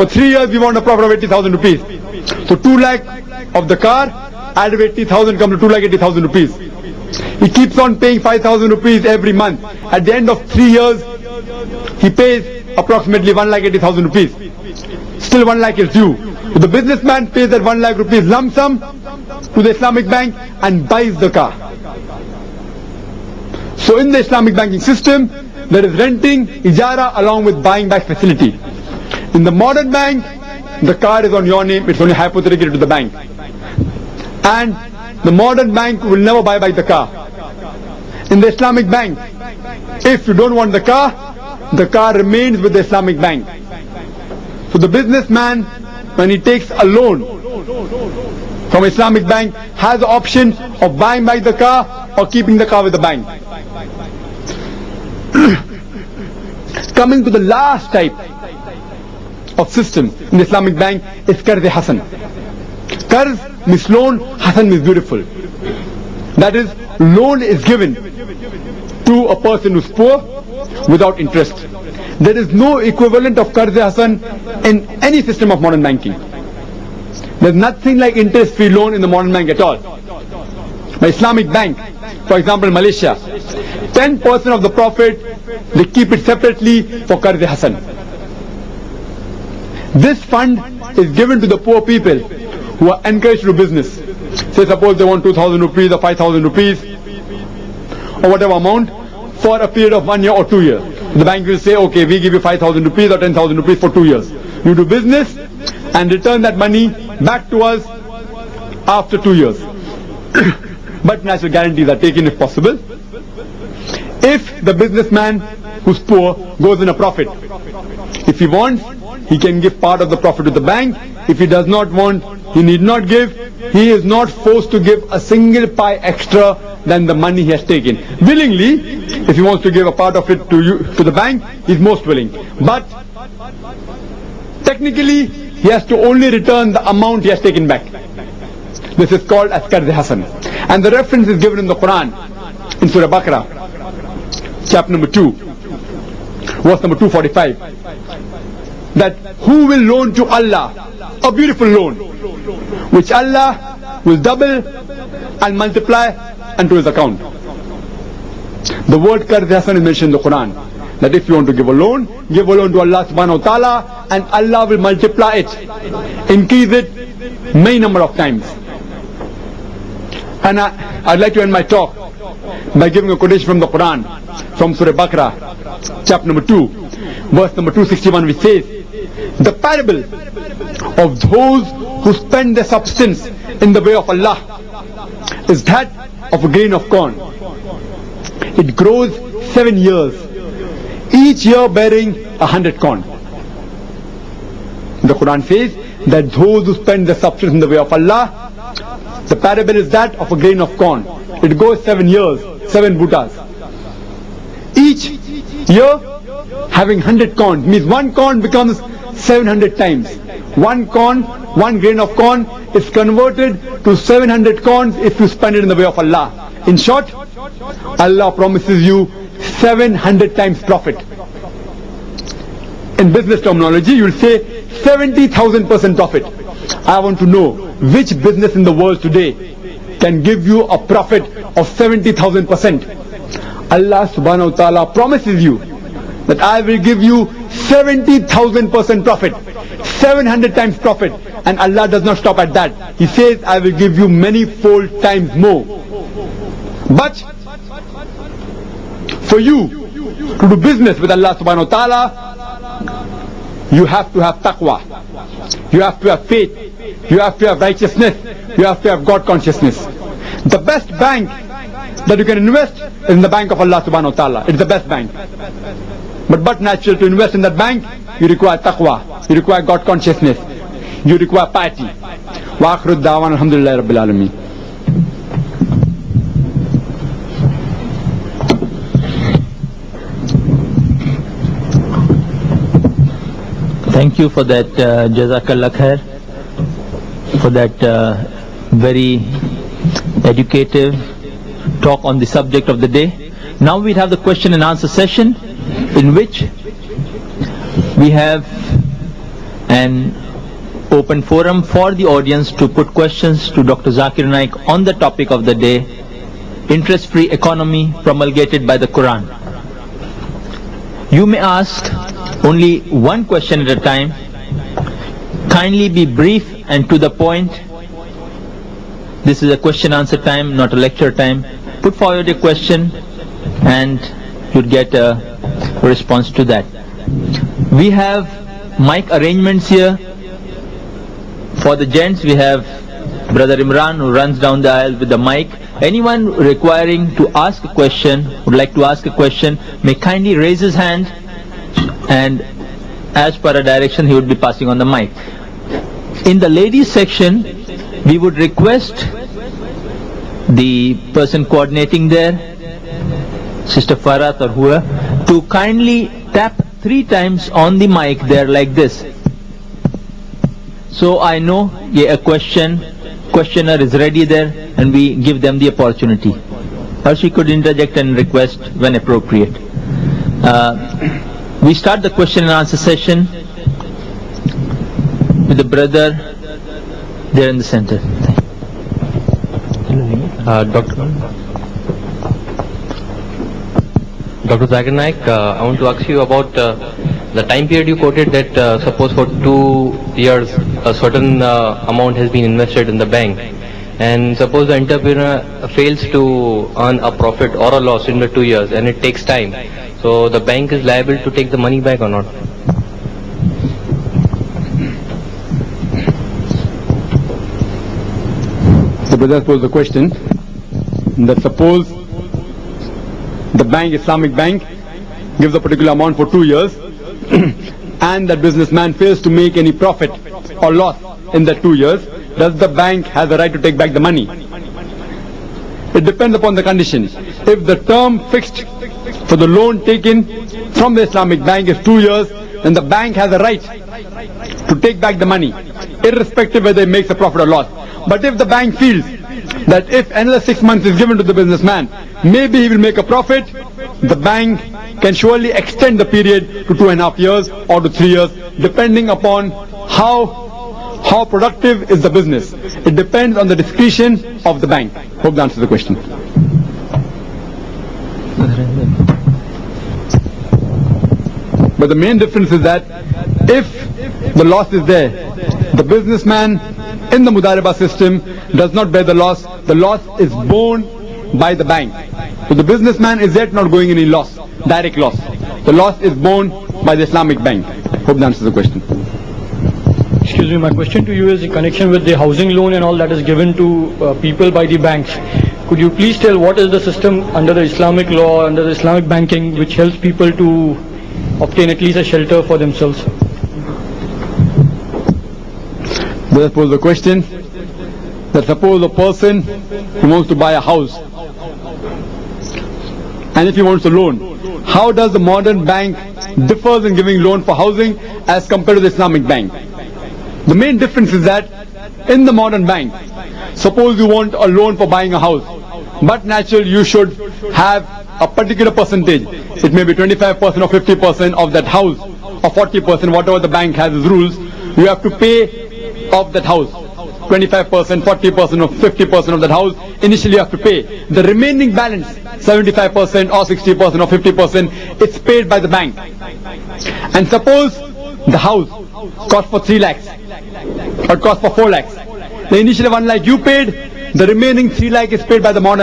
For 3 years we want a profit of 80,000 rupees. So 2 lakh of the car, added 80,000 comes to 2,80,000 rupees. He keeps on paying 5,000 rupees every month. At the end of 3 years, he pays approximately 1,80,000 rupees. Still 1 lakh is due. So the businessman pays that 1 lakh rupees lump sum to the Islamic bank and buys the car. So in the Islamic banking system, there is renting, ijara along with buying back facility. In the modern bank, the car is on your name, it's only hypothetically to the bank. And the modern bank will never buy back the car. In the Islamic bank, if you don't want the car remains with the Islamic bank. So the businessman, when he takes a loan from Islamic bank, has the option of buying back the car or keeping the car with the bank. Coming to the last type of system in the Islamic bank is Qarz Hasan. Qarz means loan, Hasan means beautiful. That is, loan is given to a person who's poor without interest. There is no equivalent of Qarz Hasan in any system of modern banking. There's nothing like interest-free loan in the modern bank at all. The Islamic bank, for example Malaysia, 10% of the profit, they keep it separately for Qarz Hasan. This fund is given to the poor people who are encouraged to do business. Say suppose they want 2,000 rupees or 5,000 rupees or whatever amount for a period of 1 year or 2 years. The bank will say, okay, we give you 5,000 rupees or 10,000 rupees for 2 years. You do business and return that money back to us after 2 years. But natural guarantees are taken if possible. If the businessman who's poor goes in a profit, if he wants, he can give part of the profit to the bank. If he does not want, he need not give. He is not forced to give a single pi extra than the money he has taken. Willingly, if he wants to give a part of it to you, to the bank, he is most willing. But technically, he has to only return the amount he has taken back. This is called as Qarz Hasan. And the reference is given in the Quran, in Surah Baqarah, chapter number 2, verse number 245. That who will loan to Allah a beautiful loan, which Allah will double and multiply unto his account. The word Qarz Hasan is mentioned in the Quran. That if you want to give a loan to Allah subhanahu wa ta'ala, and Allah will multiply it, increase it many number of times. And I'd like to end my talk by giving a quotation from the Quran, from Surah Baqarah, chapter number 2, verse number 261, which says, the parable of those who spend their substance in the way of Allah is that of a grain of corn. It grows 7 years, each year bearing 100 corn. The Quran says that those who spend their substance in the way of Allah, the parable is that of a grain of corn. It goes 7 years, 7 buttas. Each year having 100 corn, means 1 corn becomes 700 times. 1 corn, 1 grain of corn is converted to 700 corns if you spend it in the way of Allah. In short, Allah promises you 700 times profit. In business terminology, you will say 70,000% profit. I want to know which business in the world today can give you a profit of 70,000%. Allah subhanahu wa ta'ala promises you that I will give you 70,000% profit, 700 times profit, and Allah does not stop at that. He says I will give you many fold times more. But for you to do business with Allah subhanahu wa ta'ala, you have to have taqwa, you have to have faith, you have to have righteousness, you have to have God consciousness. The best bank that you can invest is in the bank of Allah subhanahu wa ta'ala. It's the best bank. But natural to invest in that bank, you require taqwa, you require God consciousness, you require piety. Wa akhiru da'wan alhamdulillahi rabbil alameen. Thank you for that, Jazakallah khair, for that very educative talk on the subject of the day. Now we have the question and answer session, in which we have an open forum for the audience to put questions to Dr. Zakir Naik on the topic of the day, interest-free economy promulgated by the Quran. You may ask only one question at a time. Kindly be brief and to the point. This is a question-answer time, not a lecture time. Put forward a question and you'll get a response to that. We have mic arrangements here. For the gents, we have Brother Imran who runs down the aisle with the mic. Anyone requiring to ask a question, would like to ask a question, may kindly raise his hand, and as per a direction he would be passing on the mic. In the ladies section, we would request the person coordinating there, Sister Farhat or whoever, to kindly tap 3 times on the mic there like this. So I know a questioner is ready there and we give them the opportunity. Or she could interject and request when appropriate. We start the question and answer session with the brother there in the center. Dr. Zakir Naik, I want to ask you about the time period you quoted, that suppose for 2 years a certain amount has been invested in the bank, and suppose the entrepreneur fails to earn a profit or a loss in the 2 years and it takes time, so the bank is liable to take the money back or not? The brother posed the question that suppose the bank, Islamic bank, gives a particular amount for 2 years and that businessman fails to make any profit or loss in that 2 years, does the bank have the right to take back the money? It depends upon the condition. If the term fixed for the loan taken from the Islamic bank is 2 years, then the bank has a right to take back the money, irrespective whether it makes a profit or loss. But if the bank feels that if another 6 months is given to the businessman, maybe he will make a profit, the bank can surely extend the period to 2.5 years or to 3 years, depending upon how productive is the business. It depends on the discretion of the bank. Hope that answers the question. But the main difference is that if the loss is there, the businessman in the Mudaribah system does not bear the loss is borne by the bank. So the businessman is yet not going any loss, direct loss. The loss is borne by the Islamic bank. Hope that answers the question. Excuse me, my question to you is in connection with the housing loan and all that is given to people by the banks. Could you please tell what is the system under the Islamic law, under the Islamic banking, which helps people to obtain at least a shelter for themselves? Brother posed the question that suppose a person who wants to buy a house, and if he wants a loan, how does the modern bank differs in giving loan for housing as compared to the Islamic bank? The main difference is that in the modern bank, suppose you want a loan for buying a house, but naturally you should have a particular percentage. It may be 25% or 50% of that house, or 40%, whatever the bank has as rules. You have to pay off that house. 25%, 40% or 50% of that house, initially you have to pay. The remaining balance, 75% or 60% or 50%, it's paid by the bank. And suppose the house cost for 3 lakhs or cost for 4 lakhs. The initial 1 lakh you paid, the remaining 3 lakh is paid by the modern